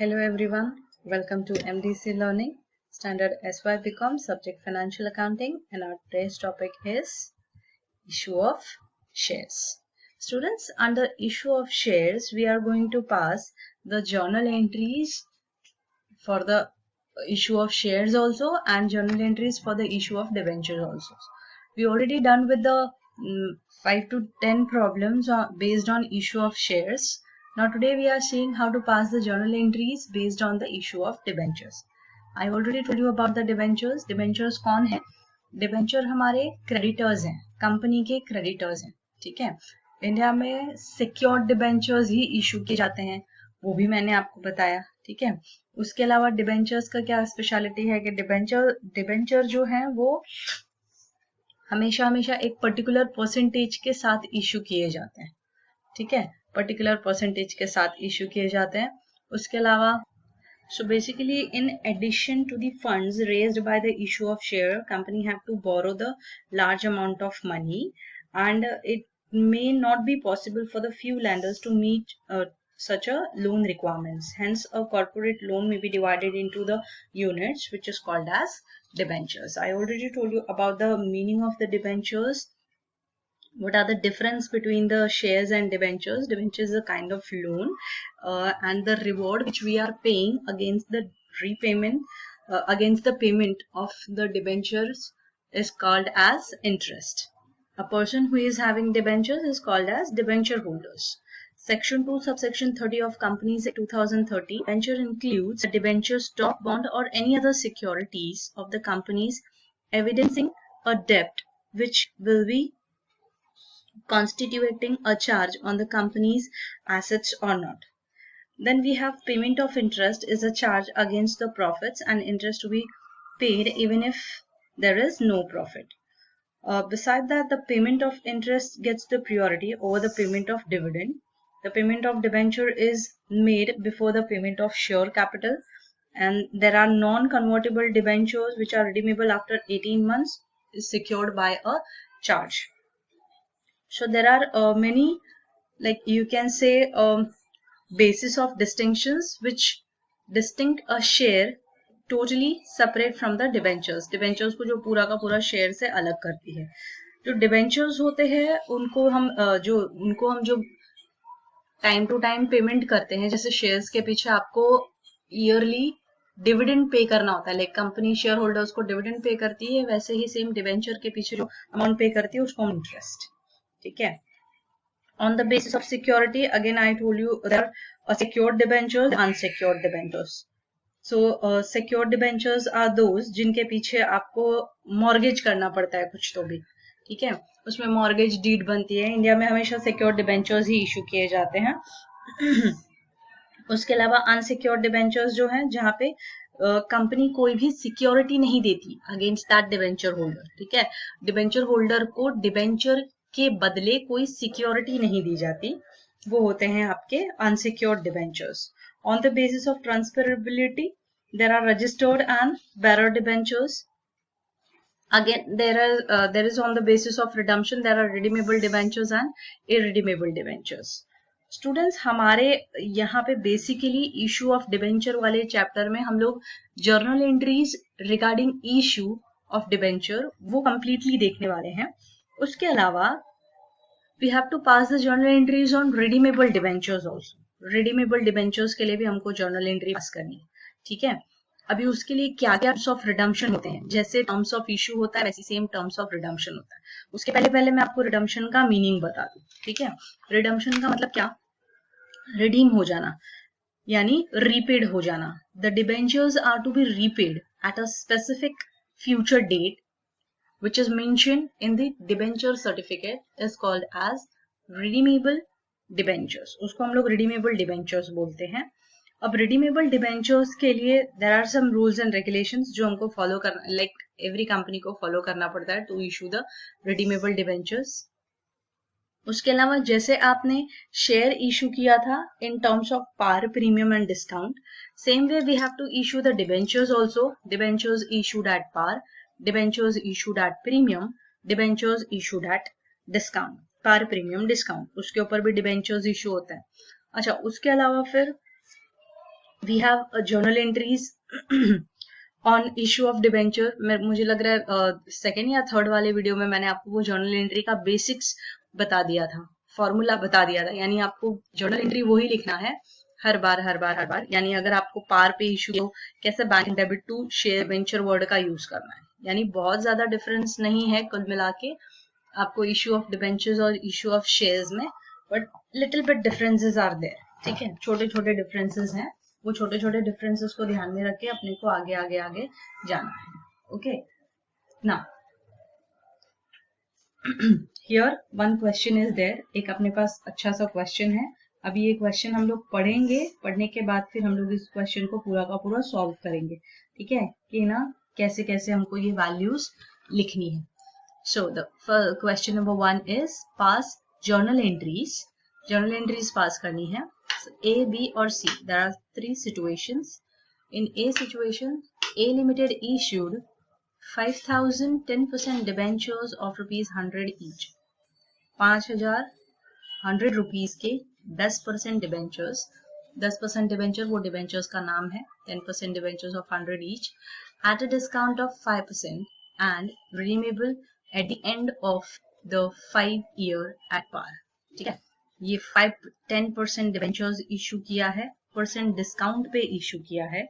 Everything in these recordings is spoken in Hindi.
Hello everyone, welcome to MDC Learning, Standard SY BCom, subject Financial Accounting, and our today's topic is issue of shares. Students, under issue of shares, we are going to pass the journal entries for the issue of shares also and journal entries for the issue of debentures also. We already done with the 5 to 10 problems based on issue of shares. Now today we are seeing how to pass the journal entries based on the issue of debentures. I already told you about the debentures. Debentures कौन है? डिबेंचर हमारे क्रेडिटर्स हैं, कंपनी के क्रेडिटर्स हैं. ठीक है, इंडिया में सिक्योर्ड डिबेंचर्स ही इशू किए जाते हैं, वो भी मैंने आपको बताया. ठीक है, उसके अलावा डिबेंचर्स का क्या स्पेशलिटी है कि डिबेंचर जो है वो हमेशा एक पर्टिकुलर परसेंटेज के साथ इशू किए जाते हैं. ठीक है, पर्टिकुलर परसेंटेज के साथ इशू किए जाते हैं. उसके अलावा so basically in addition to the funds raised by the issue of share, company have to borrow the large amount of money, and it may not be possible for the few lenders to meet such a loan requirements. Hence a corporate loan may be divided into the units, which is called as debentures. I already told you about the meaning of the debentures. What are the difference between the shares and debentures? Debentures is a kind of loan, and the reward which we are paying against the repayment, against the payment of the debentures is called as interest. A person who is having debentures is called as debenture holders. Section 2, subsection 30 of Companies Act 2030, debenture includes a debenture, stock, bond or any other securities of the companies evidencing a debt which will be constituting a charge on the company's assets or not. Then we have payment of interest is a charge against the profits and interest to be paid even if there is no profit. Beside that, the payment of interest gets the priority over the payment of dividend. The payment of debenture is made before the payment of share capital, and there are non-convertible debentures which are redeemable after 18 months is secured by a charge. So there are many, like you can say, basis of distinctions which distinct a share totally separate from the debentures. Debentures को जो पूरा का पूरा शेयर से अलग करती है. जो debentures होते हैं उनको हम जो टाइम टू टाइम पेमेंट करते हैं, जैसे शेयर्स के पीछे आपको ईयरली डिविडेंड पे करना होता है, लाइक कंपनी शेयर होल्डर्स को डिविडेंड पे करती है, वैसे ही सेम डिबेंचर के पीछे जो अमाउंट पे करती है उसको इंटरेस्ट. ठीक है, on the basis of security, again I told you there are secured debentures, unsecured debentures. So secured debentures are those जिनके पीछे आपको मॉर्गेज करना पड़ता है कुछ तो भी. ठीक है, उसमें मॉर्गेज डीड बनती है. इंडिया में हमेशा सिक्योर्ड डिबेंचर्स ही इशू किए जाते हैं. उसके अलावा अनसिक्योर्ड डिबेंचर्स जो हैं जहाँ पे कंपनी कोई भी सिक्योरिटी नहीं देती अगेंस्ट दैट डिबेंचर होल्डर. ठीक है, डिबेंचर होल्डर को डिबेंचर के बदले कोई सिक्योरिटी नहीं दी जाती, वो होते हैं आपके unsecured debentures. On the basis of transferability there are registered and bearer debentures. Again there is on the basis of redemption there are redeemable debentures and irredeemable debentures. Students, हमारे यहाँ पे बेसिकली इशू ऑफ डिबेंचर वाले चैप्टर में हम लोग journal entries regarding issue of debenture वो कंप्लीटली देखने वाले हैं. उसके अलावा we have to pass the journal entries on redeemable debentures also. Redeemable debentures के लिए भी हमको जर्नल एंट्री पास करनी है. ठीक है, अभी उसके लिए क्या क्या टर्म्स ऑफ रिडम्पशन होते हैं, जैसे टर्म्स ऑफ इशू होता है वैसे सेम टर्म्स ऑफ रिडम्पशन होता है. उसके पहले मैं आपको रिडम्पशन का मीनिंग बता दूं. ठीक है, रिडम्पशन का मतलब क्या, रिडीम हो जाना यानी रीपेड हो जाना. The debentures are to be repaid at a specific future date which is mentioned in the debenture certificate is called as redeemable debentures. उसको हम लोग redeemable debentures बोलते हैं. अब redeemable debentures के लिए there are some rules and regulations जो हमको follow करना, like every company को follow करना पड़ता है to issue the redeemable debentures. उसके अलावा जैसे आपने शेयर इशू किया था in terms of par, premium and discount, same way we have to issue the debentures also. Debentures issued at par, debentures issued at premium, debentures issued at discount. par, premium, discount, उसके ऊपर भी debentures issue होता है. अच्छा, उसके अलावा फिर we have journal entries on issue of debenture. मुझे लग रहा है सेकेंड या थर्ड वाले वीडियो में मैंने आपको वो जर्नल एंट्री का बेसिक्स बता दिया था, फॉर्मूला बता दिया था। यानी आपको जर्नल एंट्री वही लिखना है हर बार। यानी अगर आपको पार पे इशू हो, कैसे bank debit to share venture word का यूज करना है। यानी बहुत ज्यादा डिफरेंस नहीं है कुल मिला के आपको इशू ऑफ डिबेंचर्स और इशू ऑफ शेयर्स में, but little bit differences are there. ठीक है, छोटे छोटे डिफरेंसेस हैं, वो छोटे छोटे डिफरेंसेस को ध्यान में रख के अपने को आगे आगे आगे जाना है। Okay, now here one question is there. एक अपने पास अच्छा सा क्वेश्चन है। अभी ये क्वेश्चन हम लोग पढ़ेंगे, पढ़ने के बाद फिर हम लोग इस क्वेश्चन को पूरा का पूरा सॉल्व करेंगे। ठीक है, कि ना कैसे कैसे हमको ये वैल्यूज लिखनी है। So the question number 1 is pass journal entries. Journal entries pass करनी है। So, A, B और C. There are 3 situations. In A situation, A Limited issued 5,000 10% debentures of ₹100 each. 5,000 100 rupees के 10% डिबेंचर्स। 10% डिबेंचर वो डिबेंचर्स का नाम है। 10% debentures of 100 each at a discount of 5% and redeemable at the end of the 5 year at par. ठीक है, ये 10% डिबेंचर्स इशू किया है, परसेंट डिस्काउंट पे इशू किया है।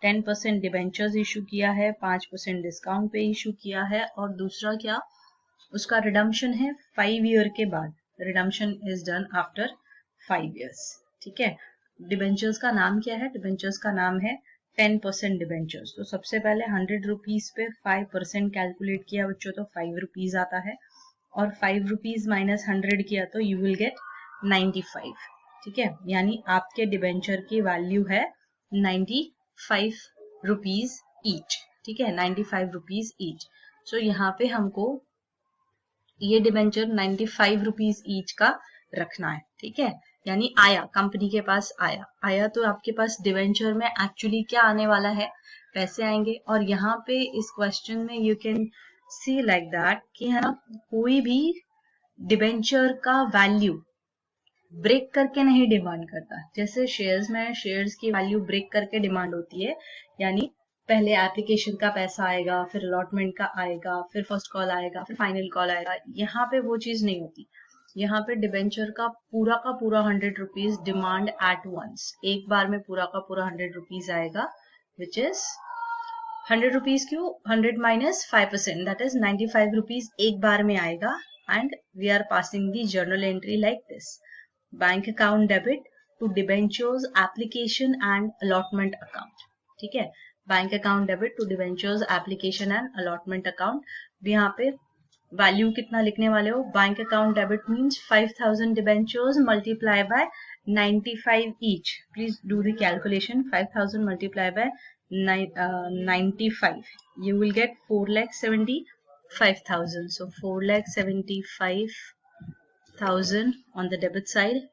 10% डिबेंचर्स इशू किया है, 5% डिस्काउंट पे इशू किया है, और दूसरा क्या, उसका रिडम्पशन है 5 ईयर के बाद। Redemption is done after 5 years। ठीक है, डिबेंचर्स का नाम क्या है? डिबेंचर्स का नाम है 10% डिबेंचर्स। तो सबसे पहले 100 रुपीज पे 5% कैलकुलेट किया बच्चों, तो 5 रुपीज आता है, और 5 रुपीज माइनस 100 किया तो यू विल गेट 95। ठीक है, यानी आपके डिबेंचर की वैल्यू है 95 रुपीज ईच। ठीक है, 95 रुपीज ईच। सो यहाँ पे हमको ये डिबेंचर 95 रुपीज ईच का रखना है। ठीक है, यानी आया, कंपनी के पास आया तो आपके पास डिबेंचर में एक्चुअली क्या आने वाला है, पैसे आएंगे। और यहाँ पे इस क्वेश्चन में you can see like that कि है ना, कोई भी डिबेंचर का वैल्यू ब्रेक करके नहीं डिमांड करता। जैसे शेयर्स में शेयर्स की वैल्यू ब्रेक करके डिमांड होती है, यानी पहले एप्लीकेशन का पैसा आएगा, फिर अलॉटमेंट का आएगा, फिर फर्स्ट कॉल आएगा, फिर फाइनल कॉल आएगा। यहाँ पे वो चीज नहीं होती। यहाँ पे डिबेंचर का पूरा 100 रुपीज डिमांड एट वंस, एक बार में पूरा का पूरा 100 रुपीज आएगा, विच इज 100 रुपीज क्यों, 100 माइनस 5%, दैट इज 95 रुपीज एक बार में आएगा। And we are passing the journal entry like this, bank account debit to debentures application and allotment account. ठीक है, bank account debit to debentures application and allotment account. यहाँ पे वैल्यू कितना लिखने वाले हो, bank account debit means 5,000 debentures multiply by 95 each. Please do the calculation, 5,000 multiply by 95, you will get 4,75,000. So 4,75,000 on the debit side,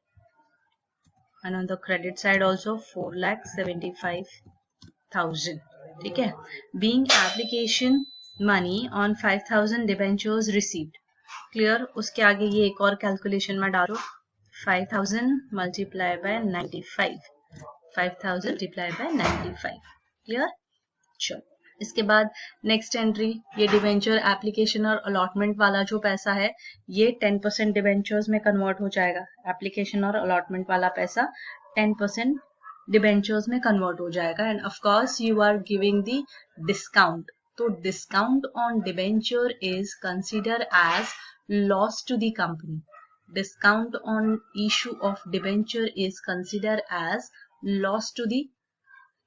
and on the credit side also 4,75,000. ठीक है, being application money on 5,000 debentures received. Clear, उसके आगे ये एक और कैलकुलेशन में डालो, 5,000 multiply by 95, 5,000 multiply by 95। Clear, चलो इसके बाद नेक्स्ट एंट्री, ये डिबेंचर एप्लीकेशन और अलॉटमेंट वाला जो पैसा है, ये 10% डिबेंचर्स में कन्वर्ट हो जाएगा। एप्लीकेशन और अलॉटमेंट वाला पैसा 10% डिबेंचर्स में कन्वर्ट हो जाएगा। And of course you are giving the discount, तो discount on debenture is consider as loss to the company. Discount on issue of debenture is consider as loss to the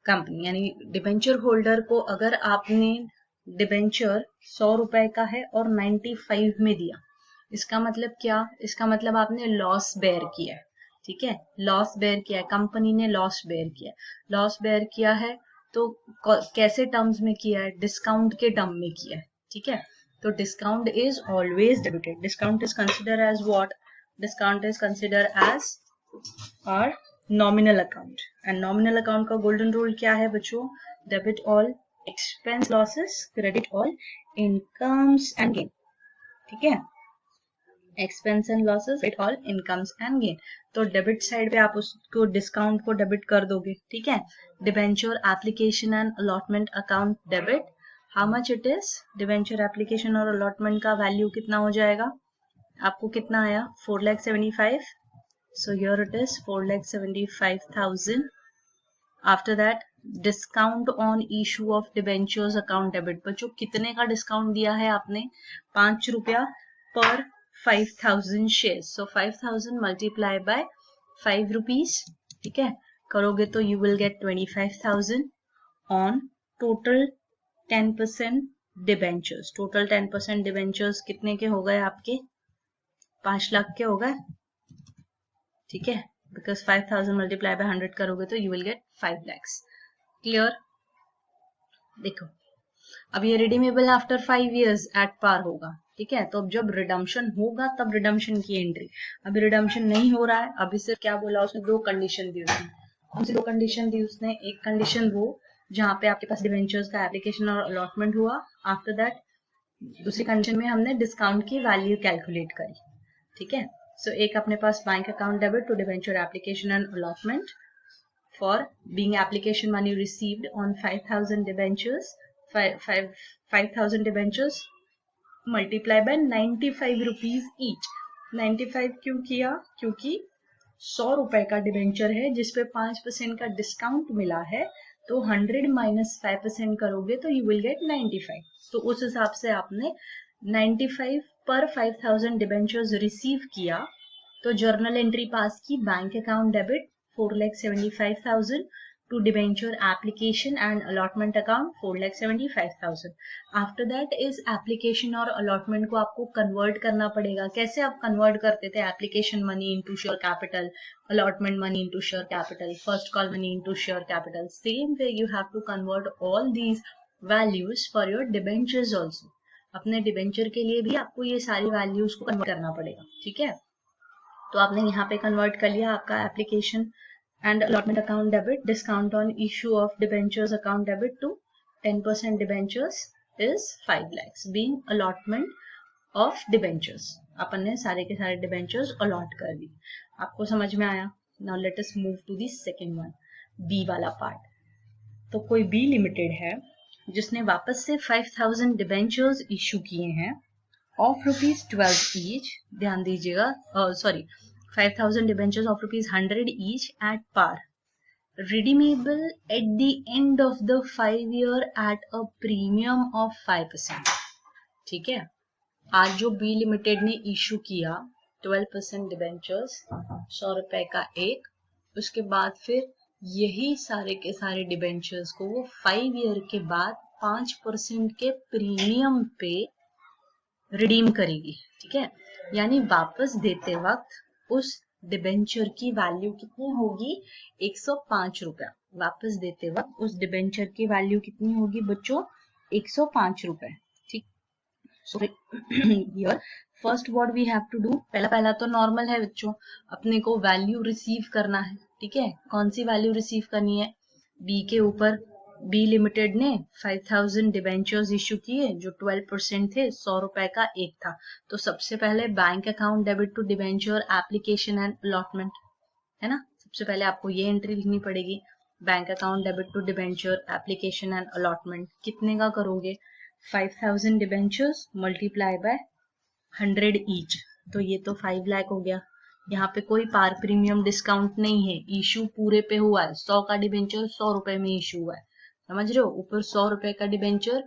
company. यानी डिबेंचर होल्डर को अगर आपने डिबेंचर 100 रुपए का है और 95 में दिया, इसका मतलब क्या, इसका मतलब आपने लॉस बेयर किया है। ठीक है, लॉस बेयर किया है, कंपनी ने लॉस बेयर किया है। लॉस बेयर किया है तो कैसे टर्म्स में किया है, डिस्काउंट के टर्म में किया है। ठीक है, तो discount is always debited. Discount is consider as what, discount is consider as और nominal account. And nominal account का गोल्डन रूल क्या है बच्चों, debit all expense losses, credit all incomes and gain. ठीक है, expense and losses, it all incomes and gain. तो डेबिट साइड पे आप उसको डिस्काउंट को डेबिट कर दोगे, ठीक है। Debenture application and allotment account debit, how much it is, debenture application और अलॉटमेंट का वैल्यू कितना हो जाएगा, आपको कितना आया 4,75,000, so here it is 4,75,000. After that discount on issue of debentures account debit, बच्चों कितने का डिस्काउंट दिया है आपने, 5 रुपया पर 5,000 शेयर, सो 5,000 मल्टीप्लाई बाय 5 रुपीज, ठीक है, करोगे तो you will gate 25,000 on total 10% debentures. Total 10% debentures कितने के हो गए आपके, 5 लाख के हो गए, ठीक है, बिकॉज 5,000 मल्टीप्लाई बाय 100 करोगे तो you will get 5 lakhs। Clear, देखो अब ये redeemable after 5 years at par होगा, ठीक है। तो अब जब रिडम्पशन होगा तब रिडम्पशन की एंट्री, अभी रिडम्पशन नहीं हो रहा है, अभी सिर्फ क्या बोला उसने, 2 कंडीशन दी उसने। कौन सी 2 कंडीशन दी उसने, एक कंडीशन वो जहां पे आपके पास डिबेंचर्स का एप्लीकेशन और अलॉटमेंट हुआ, आफ्टर दैट दूसरी कंडीशन में हमने डिस्काउंट की वैल्यू कैलकुलेट करी, ठीक है। सो एक अपने पास bank account debit to debenture application and allotment for being application money received on 5,000 debentures, 5,000 debentures multiply by 95 rupees each. 95 क्यों किया, क्योंकि 100 रुपए का डिबेंचर है जिसपे 5% का डिस्काउंट मिला है, तो 100 माइनस 5% करोगे तो यू विल गेट 95। तो उस हिसाब से आपने 95 पर 5,000 डिबेंचर्स रिसीव किया, तो जर्नल एंट्री पास की, bank account debit 4,75,000 to debenture application and allotment account 4,75,000। After that इस एप्लीकेशन और अलॉटमेंट को आपको कन्वर्ट करना पड़ेगा। कैसे आप कन्वर्ट करते थे, application money into share capital, allotment money into share capital, first call money into share capital, same way you have to convert all these values for your debentures also. अपने डिबेंचर के लिए भी आपको ये सारी वैल्यूज को कन्वर्ट करना पड़ेगा, ठीक है। तो आपने यहाँ पे कन्वर्ट कर लिया आपका application and allotment account debit, discount on issue of debentures account debit to 10% debentures is 5 lakhs being allotment of debentures। अपन ने सारे के सारे debentures allot कर दी, आपको समझ में आया। now let us move to the second one, B वाला पार्ट। तो कोई B लिमिटेड है जिसने वापस से 5,000 debentures इशू किए हैं ऑफ ₹12 each, ध्यान दीजिएगा, sorry 5,000 debentures of ₹100 each at par, redeemable at the end of the 5 year at a premium of 5%, ठीक है। आज जो बी लिमिटेड ने इशू किया 12% डिबेंचर्स, 100 रुपए का एक, उसके बाद फिर यही सारे के सारे डिबेंचर्स को वो 5 ईयर के बाद 5% के प्रीमियम पे रिडीम करेगी, ठीक है। यानी वापस देते वक्त उस डिबेंचर की वैल्यू कितनी होगी, 105 रुपया। वापस देते वक्त उस डिबेंचर की वैल्यू कितनी होगी बच्चों, 105 रुपए, ठीक। So here first what we have to do, पहला तो नॉर्मल है बच्चों, अपने को वैल्यू रिसीव करना है, ठीक है। कौन सी वैल्यू रिसीव करनी है, बी के ऊपर बी लिमिटेड ने 5,000 डिबेंचर्स इशू किए जो 12% थे, 100 रुपए का एक था। तो सबसे पहले bank account debit to debenture application and allotment, है ना। सबसे पहले आपको ये एंट्री लिखनी पड़ेगी, bank account debit to debenture application and allotment. कितने का करोगे, 5,000 डिबेंचर्स मल्टीप्लाई बाय 100 ईच, तो ये तो 5 लाख हो गया। यहाँ पे कोई पार प्रीमियम डिस्काउंट नहीं है, इशू पूरे पे हुआ है, 100 का डिबेंचर 100 रुपए में इशू हुआ है, समझ रहे हो। ऊपर 100 रुपए का डिबेंचर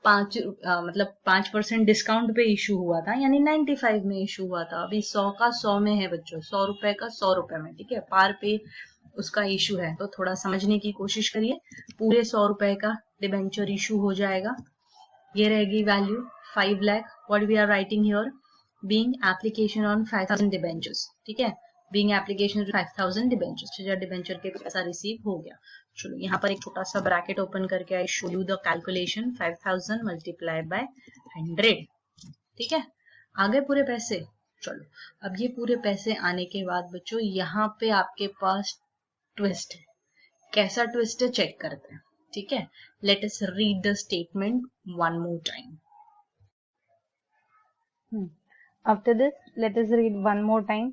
5% डिस्काउंट पे इशू हुआ था, यानी 95 में इशू हुआ था। अभी 100 का 100 में है बच्चों, 100 रुपए का 100 रुपए में, ठीक है। पार पे उसका इशू है, तो थोड़ा समझने की कोशिश करिए। पूरे 100 रुपए का डिबेंचर इशू हो जाएगा, ये रहेगी value 5 lakh. What we are writing here, being application on 5,000 debentures, ठीक है। बीइंग एप्लीकेशन 5,000 डिबेंचर्स, डिबेंचर के पैसा रिसीव हो गया। चलो यहाँ पर एक छोटा सा ब्रैकेट ओपन करके I show you the calculation, 5,000 multiply by 100, ठीक है। आ गए पूरे पैसे। चलो अब ये पूरे पैसे आने के बाद बच्चों यहाँ पे आपके पास ट्विस्ट है, कैसा ट्विस्ट है चेक करते हैं, ठीक है। Let us read the statement one more time. After this let us read one more time,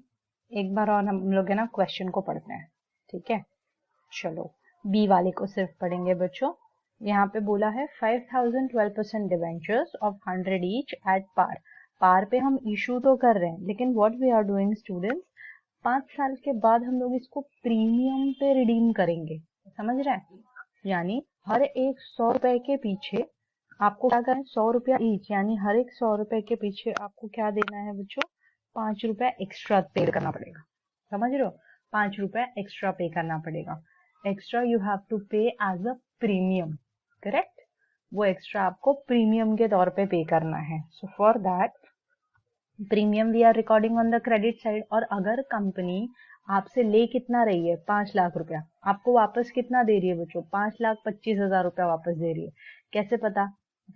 एक बार और हम लोग है ना क्वेश्चन को पढ़ते हैं, ठीक है। चलो बी वाले को सिर्फ पढ़ेंगे बच्चों। यहाँ पे बोला है 5000 12% debentures of 100 each at par. Par पे हम इशू तो कर रहे हैं, लेकिन what we are doing students, 5 साल के बाद हम लोग इसको प्रीमियम पे रिडीम करेंगे, समझ रहे हैं। यानी हर एक 100 रुपए के पीछे आपको क्या करना है, 100 रुपया ईच, यानी हर एक 100 रुपए के पीछे आपको क्या देना है बच्चों, 5 रुपया एक्स्ट्रा पे करना पड़ेगा, समझ रहे हो। 5 रुपया एक्स्ट्रा पे करना पड़ेगा। Extra you have to pay as a premium, correct. वो एक्स्ट्रा आपको प्रीमियम के तौर पे पे करना है। So for that premium we are recording on the credit side. और अगर कंपनी आपसे ले कितना रही है, 5 लाख रुपया, आपको वापस कितना दे रही है बच्चों, 5,25,000 रुपया वापस दे रही है। कैसे पता,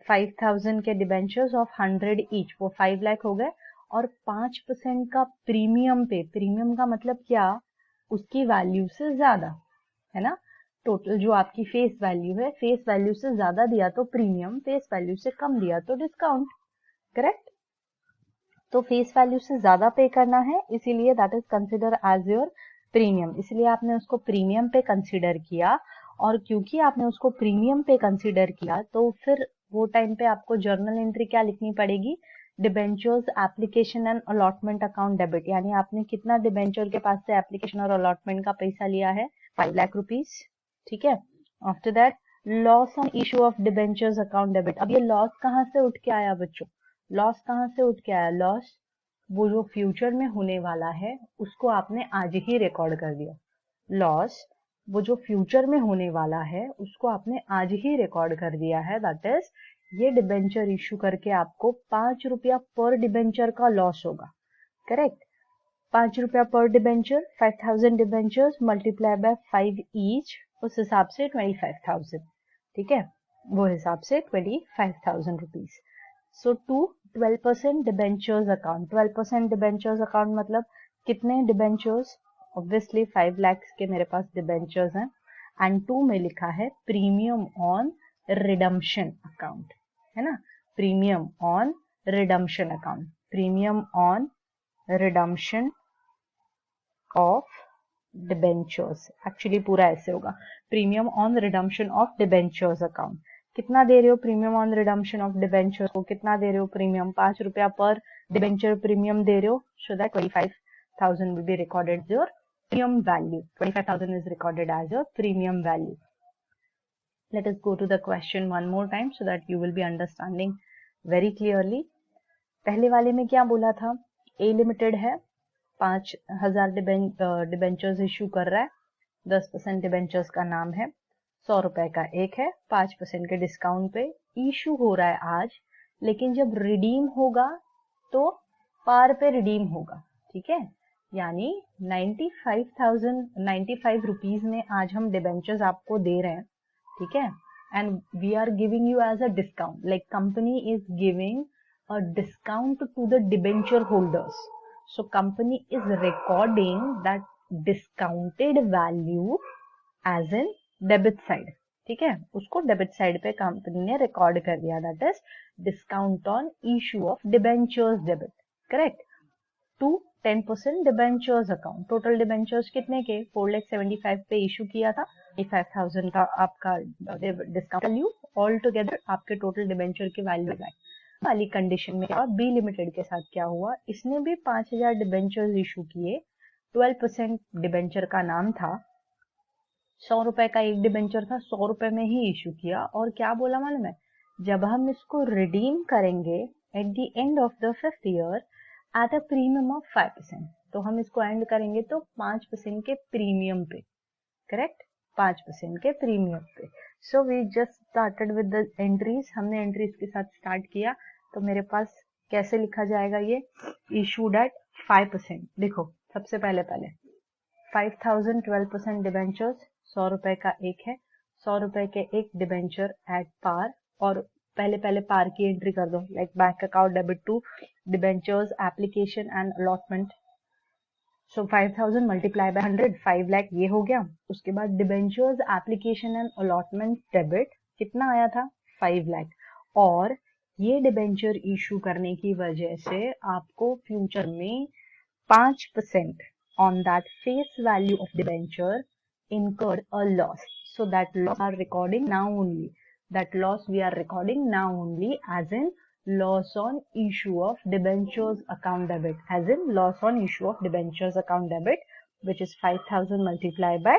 5,000 के डिबेंचर्स ऑफ 100 ईच, वो 5 लाख हो गए, और 5% का प्रीमियम पे, प्रीमियम का मतलब क्या, उसकी वैल्यू से ज्यादा, है ना। टोटल जो आपकी फेस वैल्यू है, फेस वैल्यू से ज्यादा दिया तो प्रीमियम, फेस वैल्यू से कम दिया तो डिस्काउंट, करेक्ट। तो फेस वैल्यू से ज्यादा पे करना है, इसीलिए that is consider as your premium, इसलिए आपने उसको प्रीमियम पे कंसिडर किया। और क्योंकि आपने उसको प्रीमियम पे कंसिडर किया, तो फिर वो टाइम पे आपको जर्नल एंट्री क्या लिखनी पड़ेगी, debentures application and allotment account debit, यानी आपने कितना डिबेंचर के पास से एप्लीकेशन और अलॉटमेंट का पैसा लिया है, 5 लाख रुपीज, ठीक है। After that loss on issue of debentures account debit. अब ये लॉस कहाँ से उठ के आया बच्चों, लॉस कहाँ से उठ के आया, लॉस वो जो फ्यूचर में होने वाला है उसको आपने आज ही रिकॉर्ड कर दिया। लॉस वो जो फ्यूचर में होने वाला है उसको आपने आज ही रिकॉर्ड कर दिया है, दैट इज ये डिबेंचर इशू करके आपको 5 रुपया पर डिबेंचर का लॉस होगा, करेक्ट। 5 रुपया पर debenture, 5,000 debentures multiply bye 5 each, उस हिसाब से 25,000, ठीक है, वो हिसाब से 25,000 rupees. So to 12% debentures account, 12% debentures account मतलब कितने डिबेंचर्स, ऑब्वियसली 5 लाख के मेरे पास डिबेंचर्स हैं, एंड 2 में लिखा है प्रीमियम ऑन रिडम्पशन अकाउंट, है ना, premium on redemption account, premium on redemption of debentures, actually पूरा ऐसे होगा, premium on redemption of debentures account. कितना दे रहे हो premium on redemption of debenture को, कितना दे रहे हो प्रीमियम, 5 रुपया पर डिबेंचर प्रीमियम दे रहे हो, so that 25,000 will be recorded as your premium value, 25,000 is recorded as your premium value. Let us go to the question one more time so that you will be understanding very clearly. पहले वाले में क्या बोला था, ए लिमिटेड है, 5,000 डिबेंचर्स इशू कर रहा है, 10% डिबेंचर्स का नाम है, 100 रुपए का एक है, 5% के डिस्काउंट पे इशू हो रहा है आज, लेकिन जब रिडीम होगा तो पार पे रिडीम होगा, ठीक है। यानी 95 रुपीज में आज हम डिबेंचर्स आपको दे रहे हैं, ठीक है, and we are giving you as a discount, like company is giving a discount to the debenture holders. So company is recording that discounted value as in debit side, ठीक है, उसको डेबिट साइड पे कंपनी ने रिकॉर्ड कर दिया, that is discount on issue of debentures debit, correct, to 10% debentures account. Total debentures कितने के, 4,75,000 पे इशू किया था, 25,000 का आपका डिस्काउंट वैल्यू, ऑल टुगेदर आपके टोटल डिबेंचर की वैल्यू है वाली कंडीशन में। और बी लिमिटेड के साथ क्या हुआ, इसने भी 5,000 डिबेंचर्स इशू किए, 12% डिबेंचर का नाम था, 100 रुपए का एक डिबेंचर था, 100 रुपए में ही इशू किया, और क्या बोला मालूम है, जब हम इसको रिडीम करेंगे at the end of the 5th year at a premium of 5%, तो हम इसको एंड करेंगे तो 5% के प्रीमियम पे, करेक्ट, 5% के प्रीमियम पे। So we just started with the entries, हमने एंट्रीज के साथ स्टार्ट किया, तो मेरे पास कैसे लिखा जाएगा ये, इशूड एट 5%। देखो सबसे पहले 5,000 12% डिबेंचर्स, 100 रुपए का एक है, 100 रुपए के एक डिबेंचर एट पार, और पहले पार की एंट्री कर दो, like bank account debit to debentures application and allotment. So 5,000 multiply by 100, 5 lakh ये हो गया। उसके बाद debentures application and allotment debit कितना आया था, 5 लाख, और ये डिबेंचर इशू करने की वजह से आपको फ्यूचर में 5% on that face value of debenture incurred a loss. So that loss are recording now only. That loss we are recording now only as in loss on issue of debentures account debit. As in loss on issue of debentures account debit, which is 5,000 multiplied by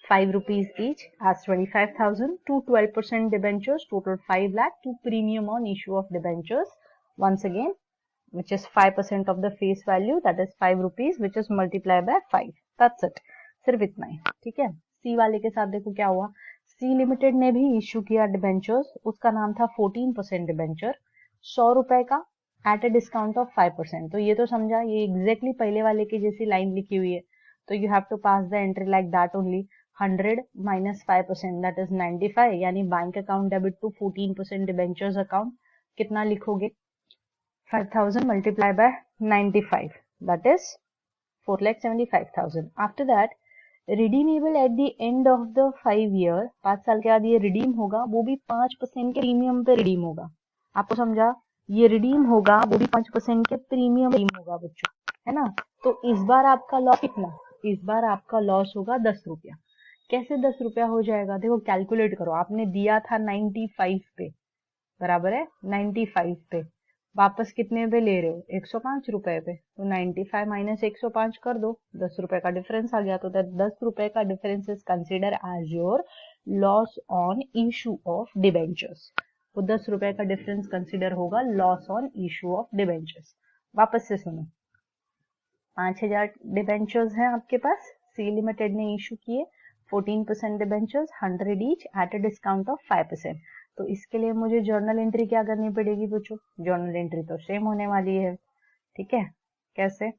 5 rupees each as 25,000 to 12% debentures, total 5 lakh to premium on issue of debentures. Once again, which is 5% of the face value, that is 5 rupees, which is multiplied by 5. That's it. सिर्फ इतना ही, ठीक है। सी वाले के साथ देखो क्या हुआ। सी लिमिटेड ने भी इश्यू किया डिबेंचर्स, उसका नाम था 14% डिबेंचर, 100 रुपए का एट अ डिस्काउंट ऑफ 5%। तो ये तो समझा, ये एग्जैक्टली पहले वाले की जैसी लाइन लिखी हुई है, तो you have to pass the entry like that only. 100 minus 5% that is 95, यानी bank account debit to 14% debentures account कितना लिखोगे, 5,000 multiplied by 95, that is 4,75,000. After that, redeemable at the end of the 5 year, 5 साल के बाद ये रिडीम होगा, वो भी 5% के प्रीमियम पे रिडीम होगा। आपको समझा, ये रिडीम होगा वो भी 5% के प्रीमियम रिडीम होगा बच्चों, है ना। तो इस बार आपका लॉस कितना, इस बार आपका लॉस होगा 10 रुपया। कैसे 10 रुपया हो जाएगा, देखो कैलकुलेट करो। आपने दिया था 95 पे, बराबर है 95 पे, वापस कितने पे ले रहे हो, 105 रुपए पे। तो 95 माइनस 105 कर दो, 10 रुपए का डिफरेंस आ गया। तो 10 रुपए का difference is consider as your loss on issue of debentures. वो 10 रुपए का डिफरेंस कंसिडर होगा loss on issue of debentures. वापस से सुनो, 5,000 डिबेंचर्स हैं आपके पास, सी लिमिटेड ने इशू किए 14% debentures, 100 each at a discount of 5%। तो इसके लिए मुझे जर्नल एंट्री क्या करनी पड़ेगी बच्चों, जर्नल एंट्री तो सेम होने वाली है, ठीक है। कैसे,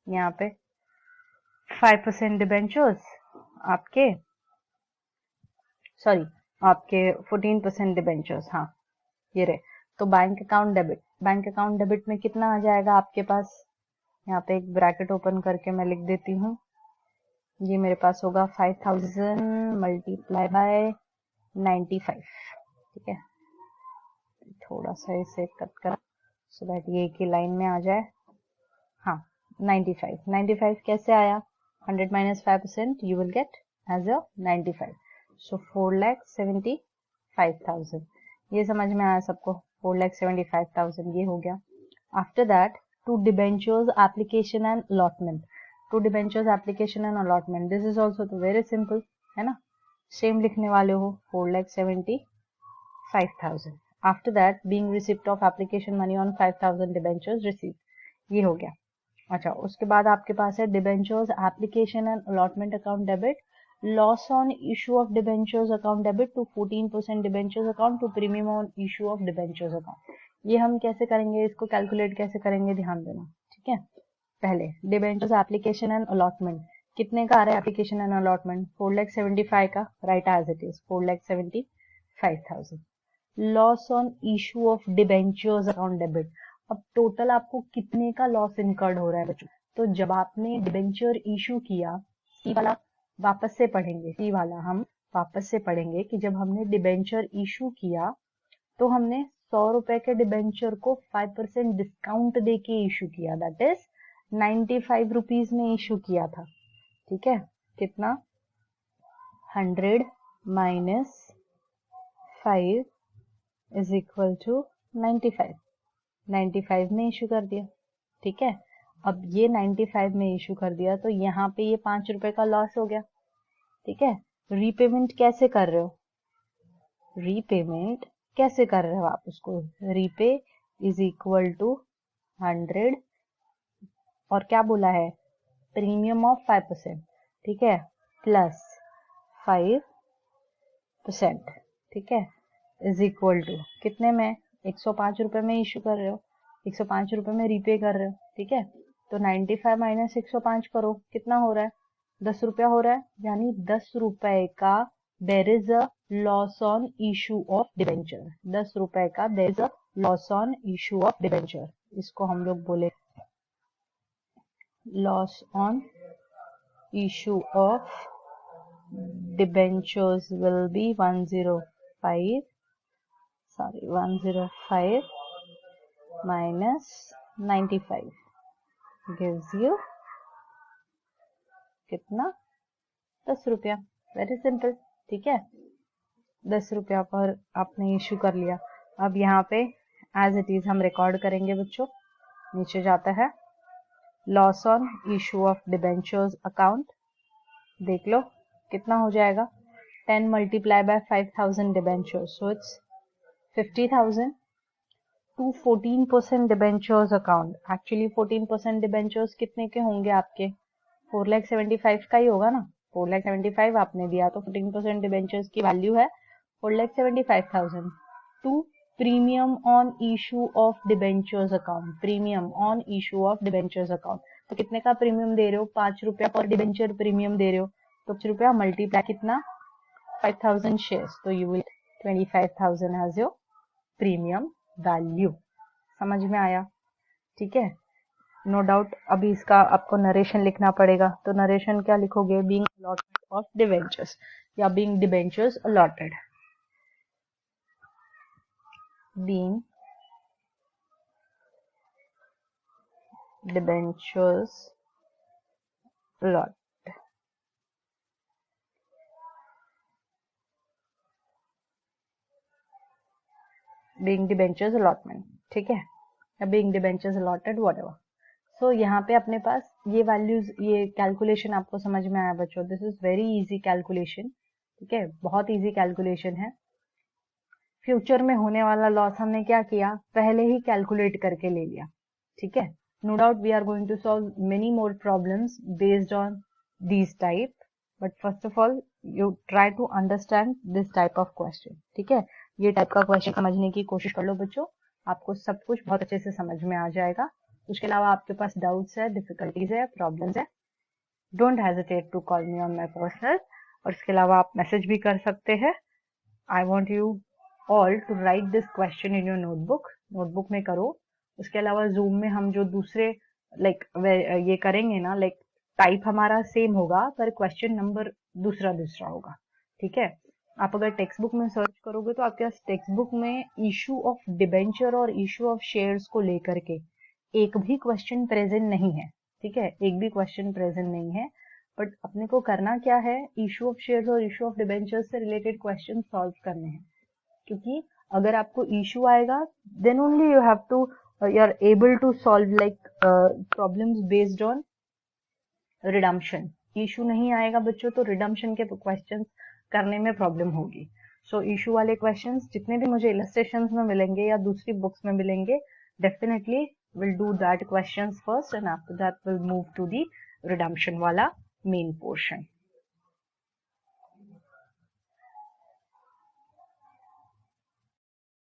यहाँ पे 5% डिबेंचर्स आपके, सॉरी आपके 14% डिबेंचर्स, हाँ ये रहे। तो bank account debit, bank account debit में कितना आ जाएगा आपके पास, यहाँ पे एक ब्रैकेट ओपन करके मैं लिख देती हूँ, ये मेरे पास होगा 5,000 मल्टीप्लाई बाय 95, ठीक है। थोड़ा सा इसे कट कर सो दैट ये एक ही लाइन में आ जाए। हाँ 95 कैसे आया, 100 minus 5% you will get as a 95, so 4,75,000। ये समझ में आया सबको, 4,75,000 ये हो गया। After that to debentures application and allotment, to debentures application and allotment, this is also तो वेरी सिंपल, है ना, सेम लिखने वाले हो, 4,75,000। After that being receipt of application money on 5,000 debentures receive, ये हो गया। अच्छा, उसके बाद आपके पास है debentures application and allotment account debit, loss on issue of debentures account debit to 14% debentures account to premium on issue of debentures account. ये हम कैसे करेंगे, इसको कैलकुलेट कैसे करेंगे, ध्यान देना, ठीक है। पहले डिबेंचर्स एप्लीकेशन एंड अलॉटमेंट कितने का आ रहा है, एप्लीकेशन एंड अलॉटमेंट 4,75,000 का, right as it is 4,75,000। Loss on issue of debentures account debit, अब टोटल आपको कितने का लॉस इनकर्ड हो रहा है बच्चों। तो जब आपने डिबेंचर इशू किया, सी वाला वापस से पढ़ेंगे, सी वाला हम वापस से पढ़ेंगे कि जब हमने डिबेंचर इशू किया तो हमने 100 रुपए के डिबेंचर को 5% डिस्काउंट देके इशू किया, दैट इज 95 रुपीज में इशू किया था, ठीक है। कितना, 100 माइनस 5 इज इक्वल टू 95 में इशू कर दिया, ठीक है। अब ये 95 में इशू कर दिया तो यहाँ पे ये 5 रुपए का लॉस हो गया, ठीक है। रीपेमेंट कैसे कर रहे हो, रीपेमेंट कैसे कर रहे हो आप उसको, रीपे इज इक्वल टू 100 और क्या बोला है, प्रीमियम ऑफ 5%, ठीक है, प्लस 5%, ठीक है, इज इक्वल टू कितने में, 105 रुपए में इशू कर रहे हो, 105 रुपए में रीपे कर रहे हो, ठीक है। तो 95 माइनस 105 करो, कितना हो रहा है, 10 रुपया हो रहा है, यानी 10 रुपए का there is a loss on issue of debenture, 10 रुपए का there is a loss on issue of debenture, इसको हम लोग बोले loss on issue of debentures will be 105 105 minus 95 gives you कितना? 10 रुपया। वेरी सिंपल, ठीक है। 10 रुपया पर आपने इशू कर लिया। अब यहाँ पे एज इट इज हम रिकॉर्ड करेंगे बच्चों। नीचे जाता है loss on issue of debentures account. देख लो कितना हो जाएगा। 10 multiply by 5000 debentures, so it's 50,000 to 14% debentures account. Actually 14% debentures कितने के होंगे आपके? 4,75,000 का ही होगा ना। 4,75,000 आपने दिया तो 14% डिबेंचर्स की वैल्यू है 4,75,000 to premium on issue of debentures account. Premium on issue of debentures account, तो कितने का प्रीमियम दे रहे हो? 5 रुपया पर डिबेंचर प्रीमियम दे रहे हो, तो 5 रुपया मल्टीप्लाई कितना? 5,000 शेयर्स, तो you will 25,000 as your premium value. समझ में आया? ठीक है, नो डाउट। अभी इसका आपको नरेशन लिखना पड़ेगा, तो नरेशन क्या लिखोगे? बीइंग अलॉटमेंट ऑफ डिबेंचर्स या being debentures allotted. Being debentures allotted. Being debentures allotment, ठीक है, या बीइंग डिबेंचर्स अलॉटेड, व्हाटएवर। सो यहाँ पे अपने पास ये वैल्यूज, ये कैलकुलेशन आपको समझ में आया बच्चों? This is very easy calculation, ठीक है, बहुत इजी कैलकुलेशन है। फ्यूचर में होने वाला लॉस हमने क्या किया? पहले ही कैलकुलेट करके ले लिया, ठीक है। No doubt we are going to solve many more problems based on these type, but first of all you try to understand this type of question, ठीक है। ये टाइप का क्वेश्चन समझने की कोशिश कर लो बच्चों, आपको सब कुछ बहुत अच्छे से समझ में आ जाएगा। उसके अलावा आपके पास डाउट्स है, डिफिकल्टीज है, प्रॉब्लम्स है, don't hesitate to call me on my personal. और इसके अलावा आप मैसेज भी कर सकते हैं। I want you all to write this question in your notebook में करो। उसके अलावा जूम में हम जो दूसरे ये करेंगे ना, टाइप हमारा सेम होगा पर क्वेश्चन नंबर दूसरा होगा, ठीक है। आप अगर टेक्स्ट बुक में सर्च करोगे तो आपके पास टेक्स्ट बुक में इशू ऑफ डिबेंचर और इशू ऑफ शेयर्स को लेकर के एक भी क्वेश्चन प्रेजेंट नहीं है, ठीक है, एक भी क्वेश्चन प्रेजेंट नहीं है। बट अपने को करना क्या है? इशू ऑफ शेयर्स और इशू ऑफ डिबेंचर्स से रिलेटेड क्वेश्चन सॉल्व करने हैं, क्योंकि अगर आपको इशू आएगा then only you have to you are able to solve problems based on redemption. Issue नहीं आएगा बच्चों तो रिडम्पशन के क्वेश्चंस करने में प्रॉब्लम होगी। सो इशू वाले क्वेश्चंस जितने भी मुझे इलस्ट्रेशंस में मिलेंगे या दूसरी बुक्स में मिलेंगे, definitely will do that questions first and after that will move to the redemption वाला मेन पोर्शन।